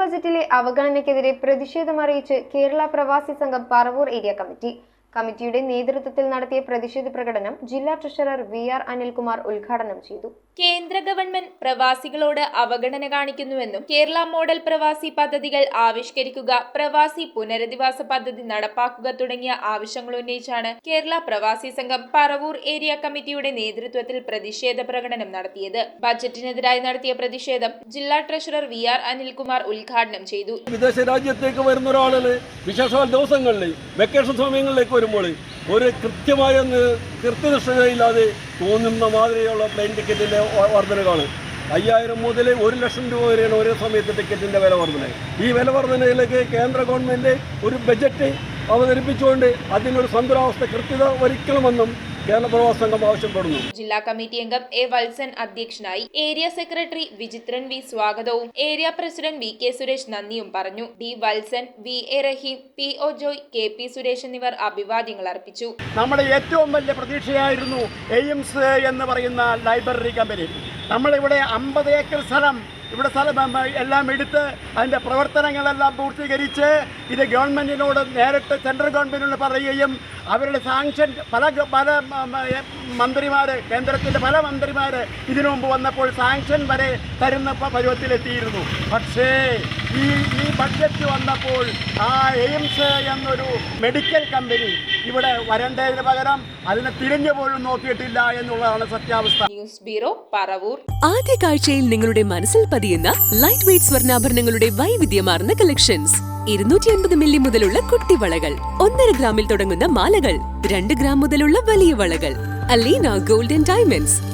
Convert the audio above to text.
ബജറ്റിലെ അവഗണനയ്ക്കെതിരെ പ്രതിഷേധമറിയിച്ച് കേരള പ്രവാസി സംഘം Paravur area committee. കമ്മിറ്റിയുടെ നേതൃത്വത്തിൽ നടത്തിയ പ്രതിഷേധ പ്രകടനം ജില്ലാ ട്രഷറർ VR അനിൽകുമാർ ഉദ്ഘാടനം ചെയ്തു. കേന്ദ്ര ഗവൺമെന്റ് പ്രവാസികളോട് അവഗണന കാണിക്കുന്നുവെന്നും കേരള മോഡൽ പ്രവാസി പദ്ധതികൾ ആവിഷ്കരിക്കുക, പ്രവാസി പുനരധിവാസ പദ്ധതി നടപ്പാക്കുക തുടങ്ങിയ ആവശ്യങ്ങൾ ഉന്നയിച്ചാണ് കേരള പ്രവാസി സംഘം പറവൂർ ഏരിയ കമ്മിറ്റിയുടെ നേതൃത്വത്തിൽ പ്രതിഷേധ പ്രകടനം നടത്തിയത്. ബജറ്റിനെതിരായി നടത്തിയ പ്രതിഷേധം ജില്ലാ ട്രഷറർ VR അനിൽകുമാർ ഉദ്ഘാടനം ചെയ്തു. വിദേശ രാജ്യത്തേക്ക് വരുന്ന ഒരാള് വിശേഷ ദിവസങ്ങളിൽ വെക്കേഷൻ സമയങ്ങളിലേക്ക് വരുമ്പോൾ ഒരു കൃത്യമായ കൃത്യനിഷ്ഠതയില്ലാതെ തോന്നുന്ന മാതിരിയുള്ള പ്ലെയിൻ ടിക്കറ്റിൻ്റെ വർധനകളാണ്. 5000 മുതൽ 1 ലക്ഷം രൂപ വരെയാണ് ഒരേ സമയത്ത് ടിക്കറ്റിൻ്റെ വില വർധന. ഈ വില വർധനയിലേക്ക് കേന്ദ്ര ഗവൺമെൻറ് ഒരു ബജറ്റ് അവതരിപ്പിച്ചുകൊണ്ട് അതിനൊരു സന്തുലിതാവസ്ഥ കൃത്യത ഒരുക്കണമെന്നും കേരള പ്രവാസി സംഘം ആവശ്യപ്പെടുന്നു. ജില്ലാ കമ്മിറ്റി അംഗം A. വത്സൻ അധ്യക്ഷനായി. ഏരിയ സെക്രട്ടറി വിചിത്രൻ V സ്വാഗതവും ഏരിയ പ്രസിഡന്റ് VK സുരേഷ് നന്ദിയും പറഞ്ഞു. D. വത്സൻ, VA റഹീം, PO ജോയ്, KP സുരേഷ് എന്നിവർ അഭിവാദ്യങ്ങൾ അർപ്പിച്ചു. നമ്മുടെ ഏറ്റവും വലിയ പ്രതീക്ഷയായിരുന്നു എയിംസ് എന്ന് പറയുന്ന ലൈബ്രറി കമ്പനി. നമ്മളിവിടെ 50 ഏക്കർ സ്ഥലം എല്ലാം എടുത്ത് അതിൻ്റെ പ്രവർത്തനങ്ങളെല്ലാം പൂർത്തീകരിച്ച് ഇത് ഗവൺമെൻറ്റിനോട് നേരിട്ട് സെൻട്രൽ ഗവൺമെൻറ്റിനോട് പറയുകയും അവരുടെ സാങ്ഷൻ പല മന്ത്രിമാർ, കേന്ദ്രത്തിൻ്റെ പല മന്ത്രിമാർ ഇതിനു മുമ്പ് വന്നപ്പോൾ സാങ്ഷൻ വരെ തരുന്ന പരുവത്തിലെത്തിയിരുന്നു. പക്ഷേ ഈ ബഡ്ജറ്റ് വന്നപ്പോൾ ആ എയിംസ് എന്നൊരു മെഡിക്കൽ കമ്പനി ഇവിടെ വരേണ്ടതിന് പകരം അതിനെ തിരിഞ്ഞു പോലും നോക്കിയിട്ടില്ല എന്നുള്ളതാണ് സത്യാവസ്ഥ. News bureau, Paravur. ആദ്യ കാഴ്ചയിൽ നിങ്ങളുടെ മനസ്സിൽ പതിയുന്ന ലൈറ്റ് വെയ്റ്റ് സ്വർണ്ണാഭരണങ്ങളുടെ വൈവിധ്യമാർന്ന കളക്ഷൻസ്. 250 മില്ലി മുതലുള്ള കുട്ടിവളകൾ, 1.5 ഗ്രാമിൽ തുടങ്ങുന്ന മാലകൾ, 2 ഗ്രാം മുതലുള്ള വലിയ വളകൾ. Aleena golden diamonds.